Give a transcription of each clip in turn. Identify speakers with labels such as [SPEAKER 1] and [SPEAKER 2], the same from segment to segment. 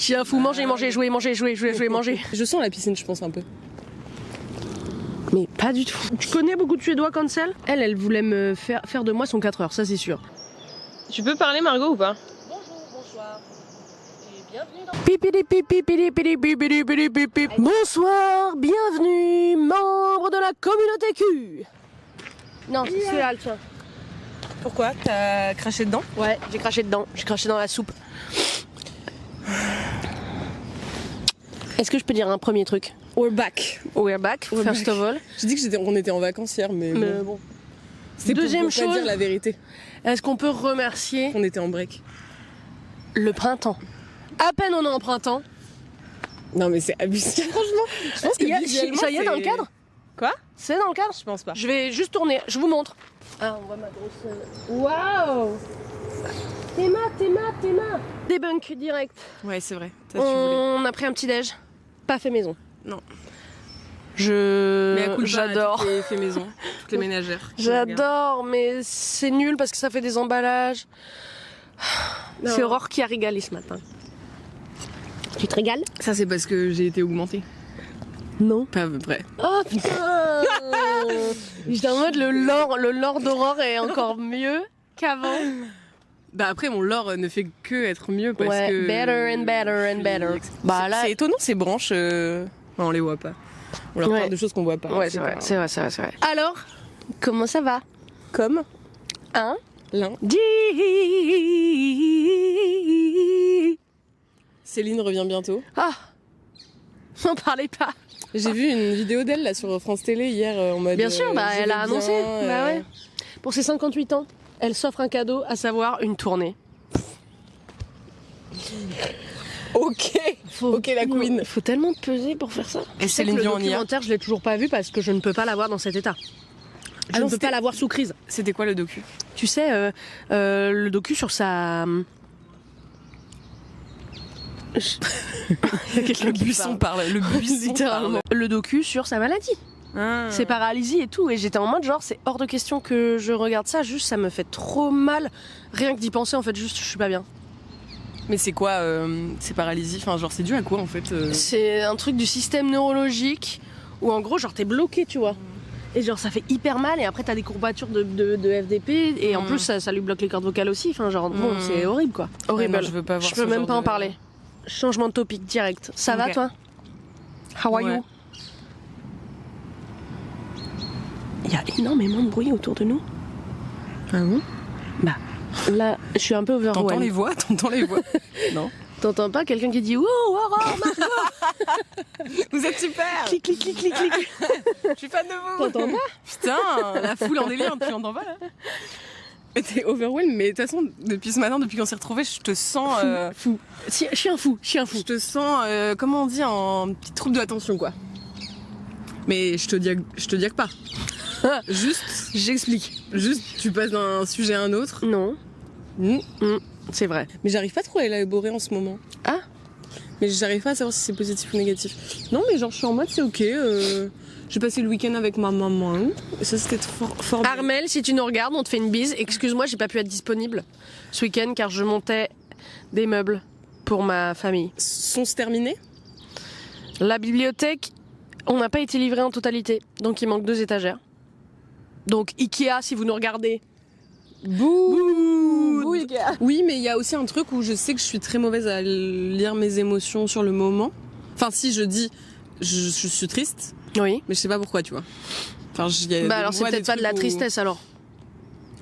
[SPEAKER 1] Je suis un fou, manger, jouer, manger.
[SPEAKER 2] Je sens la piscine, je pense, un peu.
[SPEAKER 1] Mais pas du tout. Tu connais beaucoup de Suédois cancel? Elle voulait me faire de moi son 4 heures, ça c'est sûr.
[SPEAKER 2] Tu peux parler, Margot, ou pas?
[SPEAKER 1] Bonjour, bonsoir. Et bienvenue dans... Bonsoir, bienvenue, membre de la communauté Q. Non, c'est celui-là, le tien.
[SPEAKER 2] Pourquoi? T'as craché dedans?
[SPEAKER 1] Ouais, j'ai craché dedans. J'ai craché dans la soupe. Est-ce que je peux dire un premier truc?
[SPEAKER 2] We're back.
[SPEAKER 1] We're back, first of all.
[SPEAKER 2] J'ai dit qu'on était en vacances hier, mais bon. C'était
[SPEAKER 1] Deuxième
[SPEAKER 2] pour pas dire la vérité.
[SPEAKER 1] Est-ce qu'on peut remercier
[SPEAKER 2] On était en break.
[SPEAKER 1] le printemps? À peine on est en printemps.
[SPEAKER 2] Non mais c'est abusé, franchement. Je pense que visuellement,
[SPEAKER 1] ça y est dans le cadre?
[SPEAKER 2] Quoi?
[SPEAKER 1] C'est dans le cadre?
[SPEAKER 2] Je pense pas.
[SPEAKER 1] Je vais juste tourner, je vous montre. Ah, on voit ma grosse... Waouh! Théma! Débunk direct.
[SPEAKER 2] Ouais, c'est vrai. Ça, tu voulais.
[SPEAKER 1] On a pris un petit déj. Pas fait maison.
[SPEAKER 2] Non.
[SPEAKER 1] J'adore.
[SPEAKER 2] Toutes les fait maison, toutes les ménagères.
[SPEAKER 1] J'adore, mais c'est nul parce que ça fait des emballages. C'est Aurore qui a régalé ce matin. Tu te régales?
[SPEAKER 2] Ça, c'est parce que j'ai été augmentée.
[SPEAKER 1] Non.
[SPEAKER 2] Pas à peu près.
[SPEAKER 1] Oh putain! J'étais en mode le lore d'Aurore est encore mieux qu'avant.
[SPEAKER 2] Bah après, mon lore ne fait que être mieux parce que...
[SPEAKER 1] better and better and better. Bah là...
[SPEAKER 2] C'est étonnant, ces branches... Non, on les voit pas. On leur parle de choses qu'on voit pas.
[SPEAKER 1] Ouais, c'est vrai. Alors, comment ça va?
[SPEAKER 2] Comme
[SPEAKER 1] Hein?
[SPEAKER 2] lundi. Céline revient bientôt.
[SPEAKER 1] Ah! N'en parlez pas.
[SPEAKER 2] J'ai vu une vidéo d'elle là sur France Télé hier en mode...
[SPEAKER 1] Bien sûr, bah elle a annoncé. Bah ouais. Pour ses 58 ans, elle s'offre un cadeau, à savoir une tournée.
[SPEAKER 2] Ok, la queen.
[SPEAKER 1] Faut tellement peser pour faire ça.
[SPEAKER 2] Et Céline Dion, on y a.
[SPEAKER 1] Le documentaire, je l'ai toujours pas vu parce que je ne peux pas l'avoir dans cet état. Je ne peux pas l'avoir sous crise.
[SPEAKER 2] C'était quoi le docu?
[SPEAKER 1] Tu sais, le docu sur sa...
[SPEAKER 2] Le buisson parle, le buisson
[SPEAKER 1] littéralement. Le docu sur sa maladie. Ses paralysies et tout. Et j'étais en mode genre, c'est hors de question que je regarde ça. Juste, ça me fait trop mal. Rien que d'y penser, en fait, juste, je suis pas bien.
[SPEAKER 2] Mais c'est quoi ces paralysies? Enfin, genre, c'est dû à quoi en fait
[SPEAKER 1] C'est un truc du système neurologique où en gros, genre, t'es bloqué, tu vois. Et genre, ça fait hyper mal. Et après, t'as des courbatures de FDP. Et en plus, ça lui bloque les cordes vocales aussi. Enfin, genre, bon, c'est horrible quoi. Horrible.
[SPEAKER 2] Ouais, non, je veux pas voir.
[SPEAKER 1] Je peux même pas en parler. Changement de topic direct. Ça va toi? How are you? Il y a énormément de bruit autour de nous.
[SPEAKER 2] Ah bon?
[SPEAKER 1] Bah, là, je suis un peu overwhelmed.
[SPEAKER 2] T'entends les voix Non.
[SPEAKER 1] T'entends pas quelqu'un qui dit « Oh, Aurore, Margot !»
[SPEAKER 2] Vous êtes super!
[SPEAKER 1] Clic, clic, clic, clic, clic.
[SPEAKER 2] Je suis fan de vous!
[SPEAKER 1] T'entends pas?
[SPEAKER 2] Putain, la foule en délire, tu l'entends pas là? Mais t'es overwhelmed, mais de toute façon, depuis ce matin, depuis qu'on s'est retrouvés, je te sens...
[SPEAKER 1] Fou. Je suis un fou.
[SPEAKER 2] Je te sens, comment on dit, en petit trouble de l'attention, quoi. Mais je te diague pas. Juste,
[SPEAKER 1] j'explique.
[SPEAKER 2] Juste, tu passes d'un sujet à un autre.
[SPEAKER 1] Non. C'est vrai.
[SPEAKER 2] Mais j'arrive pas trop à élaborer en ce moment.
[SPEAKER 1] Ah?
[SPEAKER 2] Mais j'arrive pas à savoir si c'est positif ou négatif. Non, mais genre, je suis en mode, c'est ok. J'ai passé le week-end avec ma maman. Et ça, c'était fort bien.
[SPEAKER 1] Armel, si tu nous regardes, on te fait une bise. Excuse-moi, j'ai pas pu être disponible ce week-end car je montais des meubles pour ma famille.
[SPEAKER 2] Sont-ce terminés?
[SPEAKER 1] La bibliothèque, on n'a pas été livré en totalité. Donc il manque 2 étagères. Donc Ikea, si vous nous regardez.
[SPEAKER 2] Bouh Ikea. Oui, mais il y a aussi un truc où je sais que je suis très mauvaise à lire mes émotions sur le moment. Enfin, si je dis je suis triste.
[SPEAKER 1] Oui.
[SPEAKER 2] Mais je sais pas pourquoi, tu vois. Enfin,
[SPEAKER 1] bah alors c'est peut-être pas de la tristesse alors.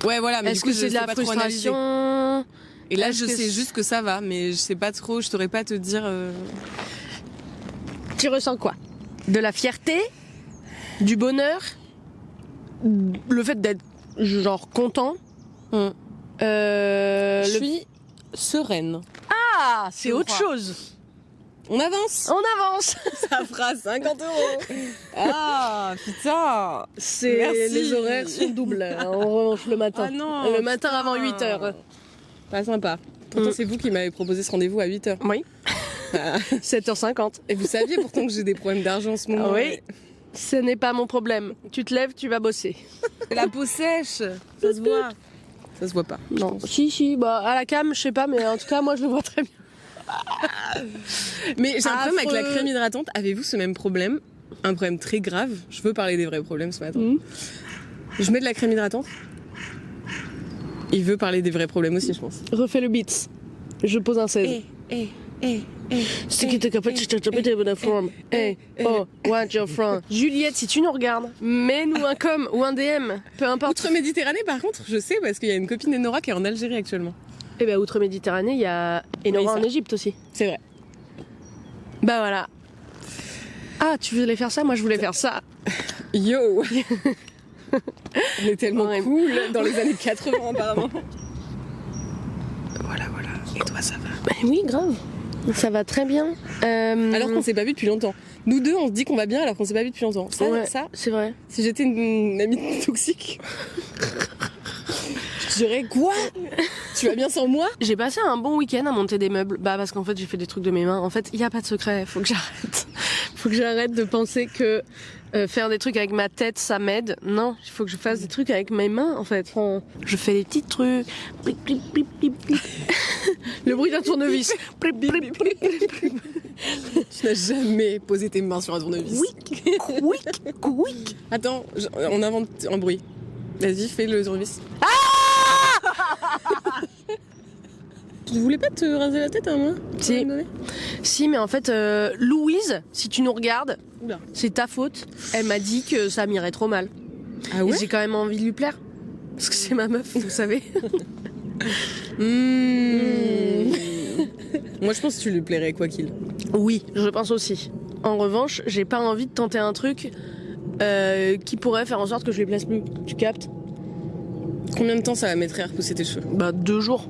[SPEAKER 2] Ouais, voilà. Mais
[SPEAKER 1] est-ce que c'est de la frustration?
[SPEAKER 2] Et là, je sais juste que ça va, mais je sais pas trop. Je saurais pas te dire.
[SPEAKER 1] Tu ressens quoi? De la fierté, du bonheur, le fait d'être genre content.
[SPEAKER 2] Je suis sereine.
[SPEAKER 1] Ah, c'est autre chose.
[SPEAKER 2] On avance. Ça fera 50 €. Ah, putain.
[SPEAKER 1] Les horaires sont doubles, en revanche, le matin.
[SPEAKER 2] Ah non,
[SPEAKER 1] le matin avant 8h.
[SPEAKER 2] Pas sympa. Pourtant, c'est vous qui m'avez proposé ce rendez-vous à 8h.
[SPEAKER 1] Oui. 7h50.
[SPEAKER 2] Et vous saviez pourtant que j'ai des problèmes d'argent en ce moment.
[SPEAKER 1] Oui. Ce n'est pas mon problème. Tu te lèves, tu vas bosser.
[SPEAKER 2] La peau sèche. Ça se voit. Ça se voit pas.
[SPEAKER 1] Non. Si, bah à la cam, je sais pas, mais en tout cas, moi, je le vois très bien.
[SPEAKER 2] Mais j'ai un problème avec la
[SPEAKER 1] Affreux.
[SPEAKER 2] crème hydratante. Avez-vous ce même problème? Un problème très grave. Je veux parler des vrais problèmes ce matin. Je mets de la crème hydratante. Il veut parler des vrais problèmes aussi, je pense.
[SPEAKER 1] Refais le beat. Je pose un 16. C'est qui te capte, tu t'as pété de forme. Hey, oh, what your from? Juliette, si tu nous regardes, mets-nous un com ou un DM, peu importe.
[SPEAKER 2] Outre-Méditerranée, par contre, je sais parce qu'il y a une copine d'Enora qui est en Algérie actuellement.
[SPEAKER 1] Et ben outre-Méditerranée, il y a Enora
[SPEAKER 2] Oui,
[SPEAKER 1] en
[SPEAKER 2] ça.
[SPEAKER 1] Égypte aussi.
[SPEAKER 2] C'est vrai.
[SPEAKER 1] Bah voilà. Ah, tu voulais faire ça? Moi, je voulais faire ça.
[SPEAKER 2] Yo On est tellement
[SPEAKER 1] Ouais.
[SPEAKER 2] cool dans les années 80 apparemment. Voilà. Et toi, ça va?
[SPEAKER 1] Bah oui, grave. Ça va très bien.
[SPEAKER 2] Alors qu'on s'est pas vu depuis longtemps. Nous deux, on se dit qu'on va bien alors qu'on s'est pas vu depuis longtemps. Ça,
[SPEAKER 1] ouais,
[SPEAKER 2] ça
[SPEAKER 1] c'est vrai.
[SPEAKER 2] si j'étais une amie toxique, je dirais quoi? Tu vas bien sans moi?
[SPEAKER 1] J'ai passé un bon week-end à monter des meubles. Bah parce qu'en fait j'ai fait des trucs de mes mains. En fait il y a pas de secret. Faut que j'arrête. Faut que j'arrête de penser que faire des trucs avec ma tête ça m'aide. Non, il faut que je fasse des trucs avec mes mains en fait. Enfin, je fais des petits trucs. Plip, plip, plip, plip, plip. Le bruit d'un tournevis. Plip, plip, plip, plip.
[SPEAKER 2] Tu n'as jamais posé tes mains sur un tournevis.
[SPEAKER 1] Quick.
[SPEAKER 2] Attends, on invente un bruit. Vas-y, fais le tournevis. Tu voulais pas te raser la tête à moi?
[SPEAKER 1] Si. Si, mais en fait, Louise, si tu nous regardes,
[SPEAKER 2] Oula.
[SPEAKER 1] c'est ta faute. Elle m'a dit que ça m'irait trop mal.
[SPEAKER 2] Ah
[SPEAKER 1] Et
[SPEAKER 2] ouais?
[SPEAKER 1] j'ai quand même envie de lui plaire. Parce que c'est ma meuf, vous savez.
[SPEAKER 2] Moi, je pense que tu lui plairais quoi qu'il.
[SPEAKER 1] Oui, je pense aussi. En revanche, j'ai pas envie de tenter un truc qui pourrait faire en sorte que je lui plaise plus. Tu captes?
[SPEAKER 2] Combien de temps ça va mettre à repousser tes cheveux?
[SPEAKER 1] Bah 2 jours.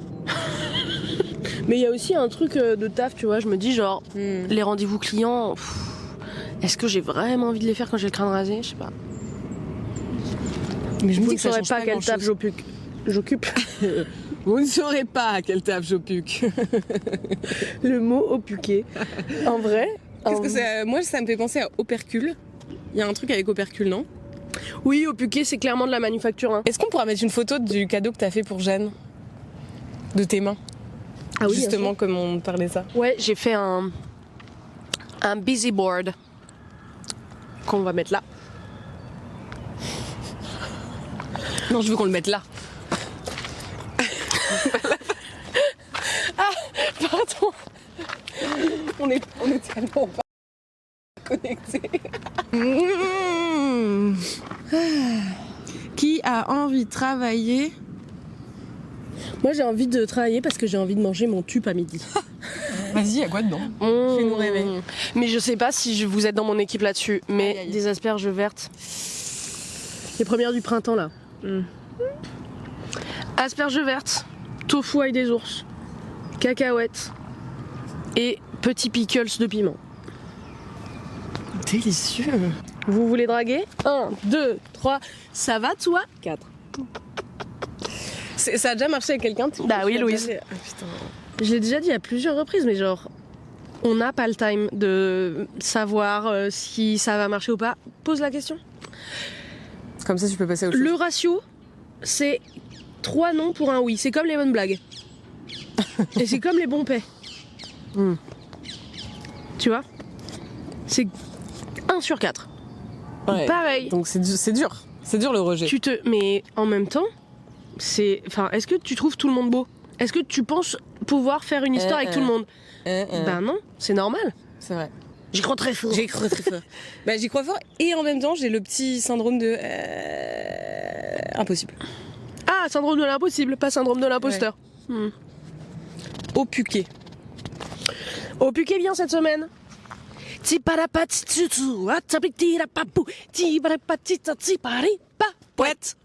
[SPEAKER 1] Mais il y a aussi un truc de taf, tu vois. Je me dis genre, les rendez-vous clients, est-ce que j'ai vraiment envie de les faire quand j'ai le crâne rasé? Je sais pas.
[SPEAKER 2] Mais je
[SPEAKER 1] Vous ne saurez pas quel taf j'occupe.
[SPEAKER 2] Vous ne saurez pas à quel taf j'occupe.
[SPEAKER 1] Le mot opuqué. En vrai.
[SPEAKER 2] Qu'est-ce que c'est? Moi, ça me fait penser à opercule. Il y a un truc avec opercule, non?
[SPEAKER 1] Oui, opuqué, c'est clairement de la manufacture. Hein.
[SPEAKER 2] Est-ce qu'on pourra mettre une photo du cadeau que t'as fait pour Jeanne? De tes mains?
[SPEAKER 1] Ah oui,
[SPEAKER 2] Justement, comme on parlait ça.
[SPEAKER 1] Ouais, j'ai fait un busy board qu'on va mettre là.
[SPEAKER 2] Non, je veux qu'on le mette là.
[SPEAKER 1] Pardon.
[SPEAKER 2] On est tellement pas connectés. Qui a envie de travailler?
[SPEAKER 1] Moi, j'ai envie de travailler parce que j'ai envie de manger mon tube à midi.
[SPEAKER 2] Vas-y, y'a quoi dedans? Fais-nous rêver.
[SPEAKER 1] Mais je sais pas si vous êtes dans mon équipe là-dessus. Mais
[SPEAKER 2] Aïe, aïe.
[SPEAKER 1] des asperges vertes. Les premières du printemps là. Asperges vertes, tofu avec des ours, cacahuètes et petits pickles de piment.
[SPEAKER 2] Délicieux.
[SPEAKER 1] Vous voulez draguer? 1, 2, 3, ça va toi? 4.
[SPEAKER 2] Ça a déjà marché avec quelqu'un?
[SPEAKER 1] Bah oui, Louise.
[SPEAKER 2] Ah, putain.
[SPEAKER 1] Je l'ai déjà dit à plusieurs reprises, mais genre, on n'a pas le time de savoir si ça va marcher ou pas. Pose la question.
[SPEAKER 2] Comme ça, tu peux passer à autre chose.
[SPEAKER 1] Le ratio, c'est 3 non pour un oui. C'est comme les bonnes blagues. Et c'est comme les bons paix. Tu vois? C'est 1 sur 4.
[SPEAKER 2] Ouais.
[SPEAKER 1] Pareil.
[SPEAKER 2] Donc c'est dur. C'est dur le rejet.
[SPEAKER 1] Mais en même temps, est-ce que tu trouves tout le monde beau? Est-ce que tu penses pouvoir faire une histoire avec tout le monde? Ben non, c'est normal.
[SPEAKER 2] C'est vrai.
[SPEAKER 1] J'y crois très fort.
[SPEAKER 2] J'y crois très fort. Bah, j'y crois fort et en même temps j'ai le petit syndrome de impossible.
[SPEAKER 1] Ah, syndrome de l'impossible, pas syndrome de l'imposteur.
[SPEAKER 2] Opuqué.
[SPEAKER 1] Opuqué bien cette semaine. Poète.